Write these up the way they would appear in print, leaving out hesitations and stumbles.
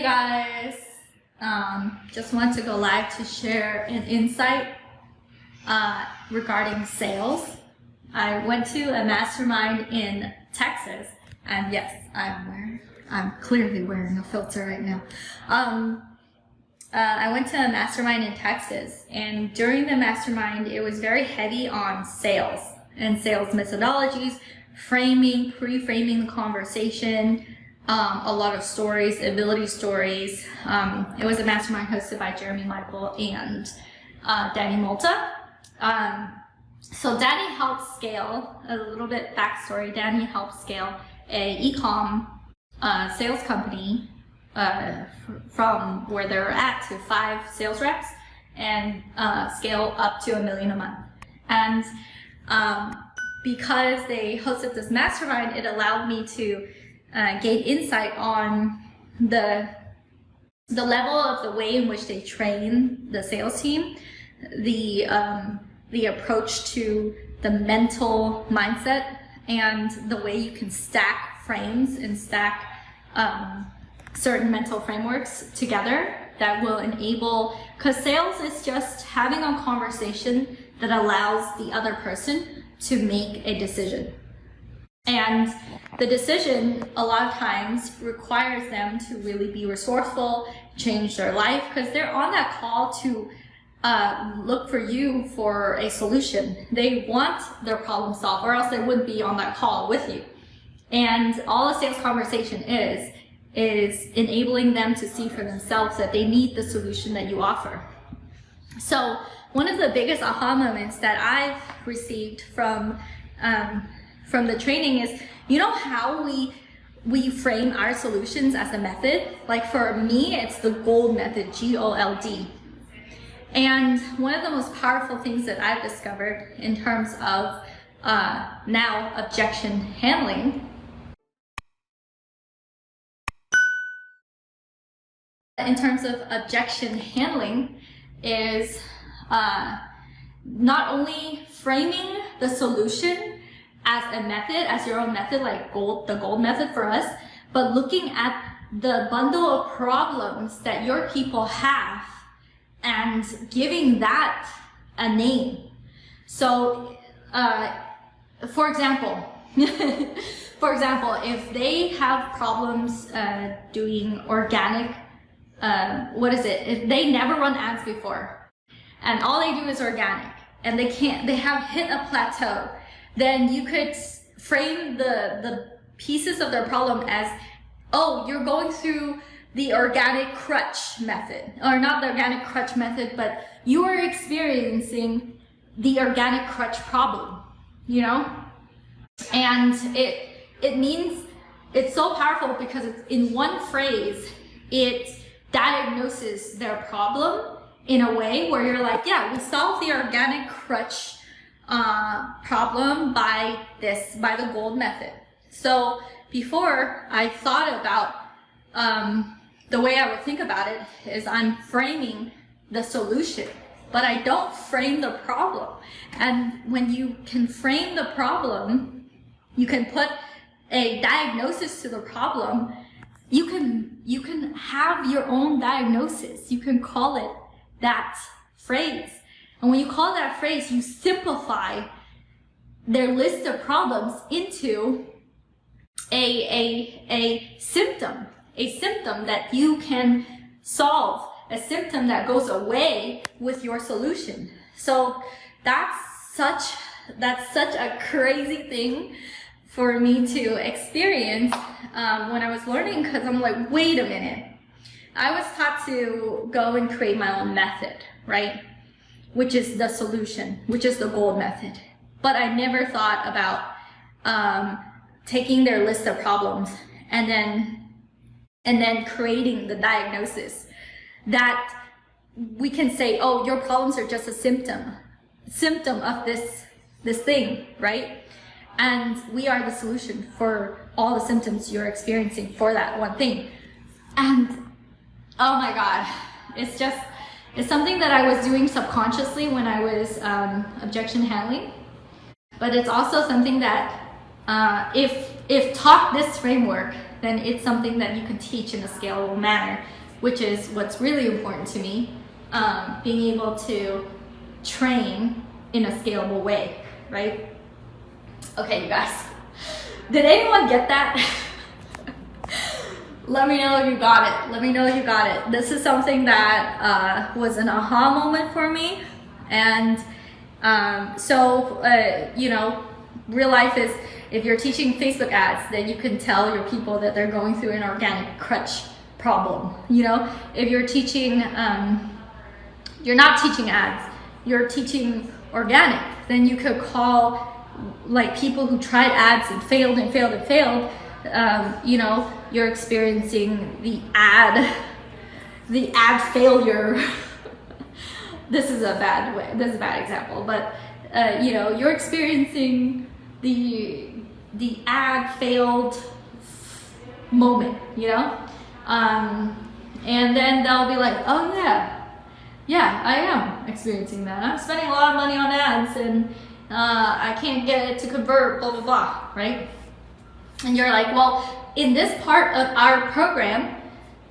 guys, just want to go live to share an insight regarding sales. I went to a mastermind in Texas, and yes, I'm clearly wearing a filter right now. I went to a mastermind in Texas, and during the mastermind, it was very heavy on sales and sales methodologies, framing, pre-framing the conversation, a lot of stories, ability stories. It was a mastermind hosted by Jeremy Michael and Danny Malta. So Danny helped scale, a little bit backstory, Danny helped scale a e-com sales company from where they're at to 5 sales reps and scale up to $1 million a month. And because they hosted this mastermind, it allowed me to gain insight on the level of the way in which they train the sales team, the approach to the mental mindset, and the way you can stack frames and stack certain mental frameworks together that will enable, because sales is just having a conversation that allows the other person to make a decision. And the decision a lot of times requires them to really be resourceful, change their life, because they're on that call to look for you for a solution. They want their problem solved, or else they wouldn't be on that call with you. And all a sales conversation is enabling them to see for themselves that they need the solution that you offer. So one of the biggest aha moments that I've received from the training is, you know how we frame our solutions as a method? Like for me, it's the GOLD method, G-O-L-D. And one of the most powerful things that I've discovered in terms of now objection handling is not only framing the solution as a method, as your own method, like the GOLD method for us, but looking at the bundle of problems that your people have and giving that a name. So, for example, if they have problems doing organic, if they never run ads before, and all they do is organic, and they have hit a plateau, then you could frame the pieces of their problem as, oh, you're going through the organic crutch method, or not the organic crutch method, but you are experiencing the organic crutch problem, you know? And it means, it's so powerful because it's in one phrase, it diagnoses their problem in a way where you're like, yeah, we solved the organic crutch problem by the GOLD method. So before, I thought about the way I would think about it is I'm framing the solution, but I don't frame the problem. And when you can frame the problem, you can put a diagnosis to the problem. You can have your own diagnosis. You can call it that phrase. And when you call that phrase, you simplify their list of problems into a symptom that you can solve, a symptom that goes away with your solution. So that's such a crazy thing for me to experience when I was learning, because I'm like, wait a minute. I was taught to go and create my own method, right? Which is the solution, which is the GOLD method. But I never thought about taking their list of problems and then creating the diagnosis that we can say, oh, your problems are just a symptom of this thing, right? And we are the solution for all the symptoms you're experiencing for that one thing. And oh my God, it's something that I was doing subconsciously when I was objection handling. But it's also something that if taught this framework, then it's something that you can teach in a scalable manner, which is what's really important to me. Being able to train in a scalable way, right? Okay, you guys, did anyone get that? Let me know if you got it. Let me know if you got it. This is something that was an aha moment for me. And you know, real life is, if you're teaching Facebook ads, then you can tell your people that they're going through an organic crutch problem. You know, if you're teaching, you're not teaching ads, you're teaching organic, then you could call like people who tried ads and failed and failed and failed. You know, you're experiencing the ad failure. This is a bad way, this is a bad example, but you know, you're experiencing the ad failed moment, you know? And then they'll be like, oh yeah, I am experiencing that. I'm spending a lot of money on ads and I can't get it to convert, blah, blah, blah, right? And you're like, well, in this part of our program,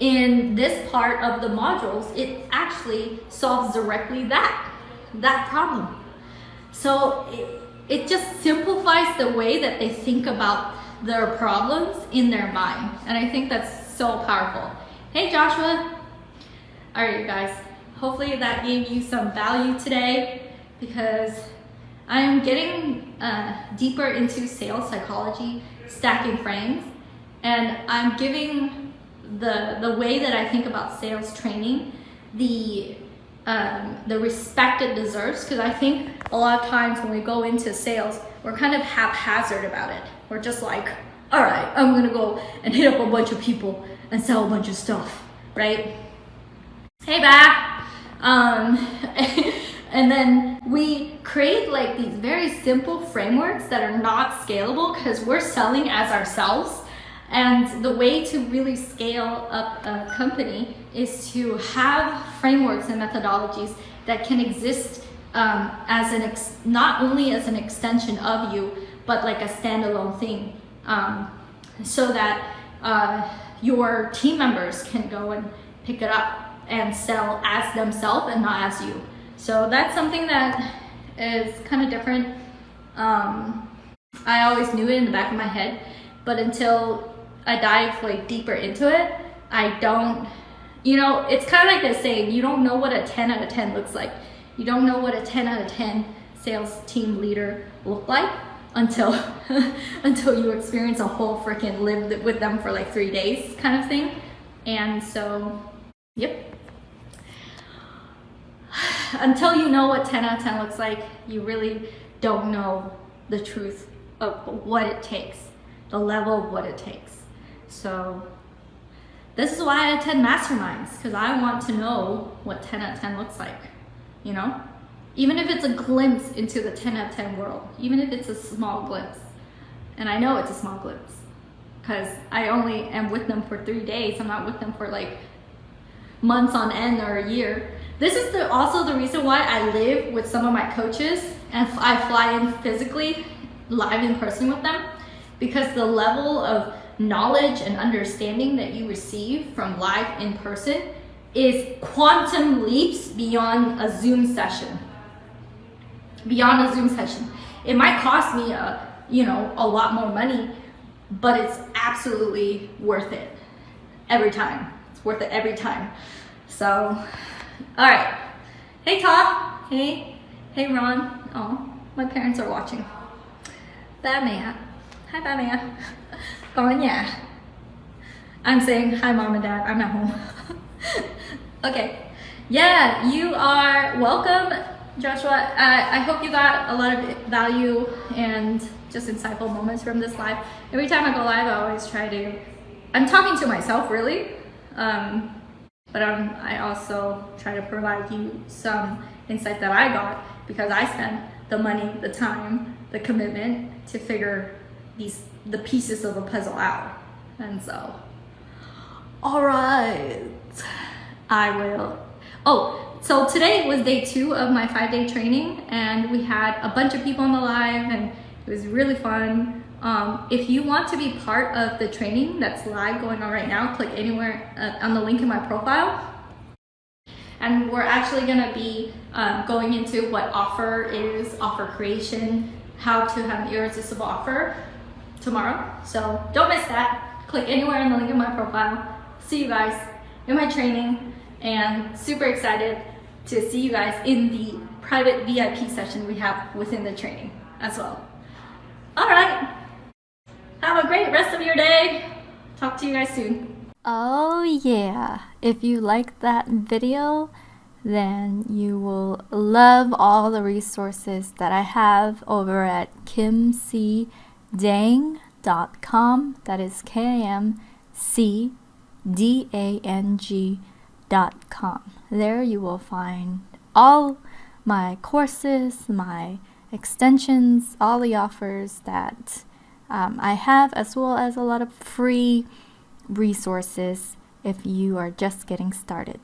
in this part of the modules, it actually solves directly that problem. So it just simplifies the way that they think about their problems in their mind. And I think that's so powerful. Hey, Joshua. All right, you guys, hopefully that gave you some value today, because I am getting deeper into sales psychology, stacking frames, and I'm giving the way that I think about sales training the respect it deserves, because I think a lot of times when we go into sales, we're kind of haphazard about it. We're just like, all right, I'm gonna go and hit up a bunch of people and sell a bunch of stuff, right? Hey, Ba. And then we create like these very simple frameworks that are not scalable because we're selling as ourselves. And the way to really scale up a company is to have frameworks and methodologies that can exist as not only as an extension of you, but like a standalone thing, so that your team members can go and pick it up and sell as themselves and not as you. So that's something that is kind of different. I always knew it in the back of my head, but until I dive like deeper into it, I don't, you know, it's kind of like this saying, you don't know what a 10 out of 10 looks like. You don't know what a 10 out of 10 sales team leader look like until until you experience a whole freaking live with them for like 3 days kind of thing. And so, yep. Until you know what 10 out of 10 looks like, you really don't know the truth of what it takes, the level of what it takes. So this is why I attend masterminds, because I want to know what 10 out of 10 looks like, you know? Even if it's a glimpse into the 10 out of 10 world, even if it's a small glimpse. And I know it's a small glimpse because I only am with them for 3 days. I'm not with them for like months on end or a year. This is also the reason why I live with some of my coaches and I fly in physically, live in person with them, because the level of knowledge and understanding that you receive from live in person is quantum leaps beyond a Zoom session. Beyond a Zoom session. It might cost me a lot more money, but it's absolutely worth it every time. It's worth it every time. So, all right. Hey, Todd. Hey Ron. Oh, my parents are watching. Ba mẹ. Hi, ba mẹ. Con ở nhà. I'm saying hi, Mom and Dad. I'm at home. Okay. Yeah, you are welcome, Joshua. I hope you got a lot of value and just insightful moments from this live. Every time I go live, I always try to, I'm talking to myself really, but I also try to provide you some insight that I got, because I spent the money, the time, the commitment to figure the pieces of the puzzle out. And so, all right, I will. Oh, so today was day 2 of my 5-day training, and we had a bunch of people on the live, and It was really fun. If you want to be part of the training that's live going on right now, click anywhere on the link in my profile. And we're actually gonna be going into what offer is, offer creation, how to have an irresistible offer tomorrow. So don't miss that. Click anywhere in the link in my profile. See you guys in my training, and super excited to see you guys in the private VIP session we have within the training as well. All right, have a great rest of your day. Talk to you guys soon. Oh yeah, if you liked that video, then you will love all the resources that I have over at kimcdang.com. That is KIMCDANG.com. There you will find all my courses, my extensions, all the offers that I have, as well as a lot of free resources if you are just getting started.